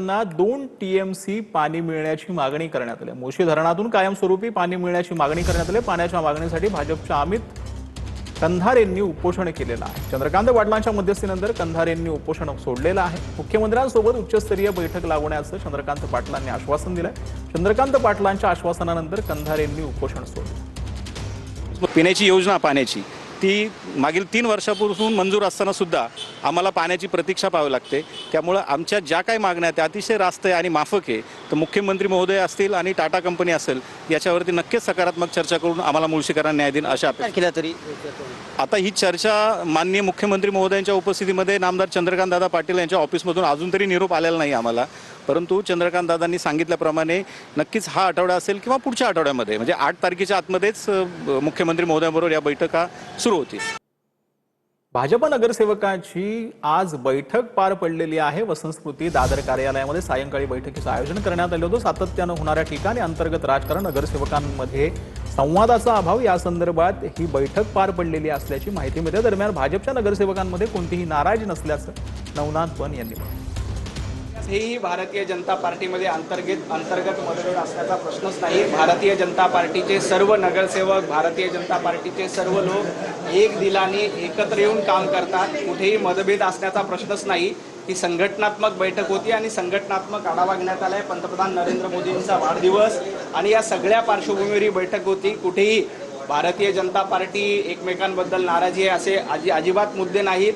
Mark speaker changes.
Speaker 1: नागरिकांना 2 टीएमसी पाणी मिळण्याची मागणी करण्यात आली। मोशी धरणातून कायमस्वरूपी पाणी मिळण्याची मागणी करण्यात आली। पाण्याच्या मागणीसाठी भाजपच्या अमित कंधार यांनी उपोषण केलेलं आहे। चंद्रकांत पाटलांच्या मध्यस्थीनंतर कंधार यांनी उपोषण सोडलेलं आहे। मुख्यमंत्र्यांसोबत उच्चस्तरीय बैठक लावण्याचं चंद्रकांत पाटलांनी आश्वासन दिलंय। चंद्रकांत पाटलांच्या आश्वासनानंतर कंधार यांनी उपोषण सोडलं।
Speaker 2: पिण्याची योजना पाण्याची ती मागील 3 वर्षापूर्वी मंजूर असताना सुद्धा आम्हाला पाण्याची प्रतीक्षा पाहावी लागते। त्यामुळे आमच्या ज्या काही मागण्या त्या अतिशय रास्त आहे आणि माफक आहे। तर मुख्यमंत्री महोदय असतील आणि टाटा कंपनी असेल याच्यावरती नक्कीच सकारात्मक चर्चा करून आम्हाला मुळशीकरांना न्याय देईन अशा अपेक्षा तरी आता ही चर्चा माननीय मुख्यमंत्री महोदयांच्या उपस्थितीमध्ये नामदार चंद्रकांत दादा पाटील यांच्या ऑफिसमधून अजून तरी निरोप आलेला नाही आम्हाला। परंतु चंद्रकांत दादांनी सांगितल्याप्रमाणे नक्कीच हा आठवडा असेल किंवा पुढच्या आठवड्यामध्ये म्हणजे 8 तारखेच्या आतमध्येच मुख्यमंत्री महोदयांबरोबर या बैठका सुरू होतील।
Speaker 1: भाजप नगरसेवकांची आज बैठक पार पडलेली आहे। वसंतस्मृती दादर कार्यालयामध्ये सायंकाळी बैठकीचं आयोजन करण्यात आलं होतं। सातत्यानं होणाऱ्या ठिकाणी अंतर्गत राजकारण, नगरसेवकांमध्ये संवादाचा अभाव या संदर्भात ही बैठक पार पडलेली असल्याची माहिती मिळते। दरम्यान भाजपच्या नगरसेवकांमध्ये कोणतीही नाराजी नसल्याचं नवनाथ वन यांनी म्हटलं।
Speaker 3: हेही भारतीय जनता पार्टीमध्ये अंतर्गत मतभेद असण्याचा प्रश्नच नाही। भारतीय जनता पार्टीचे सर्व नगरसेवक, भारतीय जनता पार्टीचे सर्व लोक एक दिलाने एकत्र येऊन काम करतात। कुठेही मतभेद असण्याचा प्रश्नच नाही। ही संघटनात्मक बैठक होती आणि संघटनात्मक आढावा घेण्यात आलाय। पंतप्रधान नरेंद्र मोदींचा वाढदिवस आणि या सगळ्या पार्श्वभूमीवर ही बैठक होती। कुठेही भारतीय जनता पार्टी एकमेकांबद्दल नाराजी आहे असे अजिबात मुद्दे नाहीत।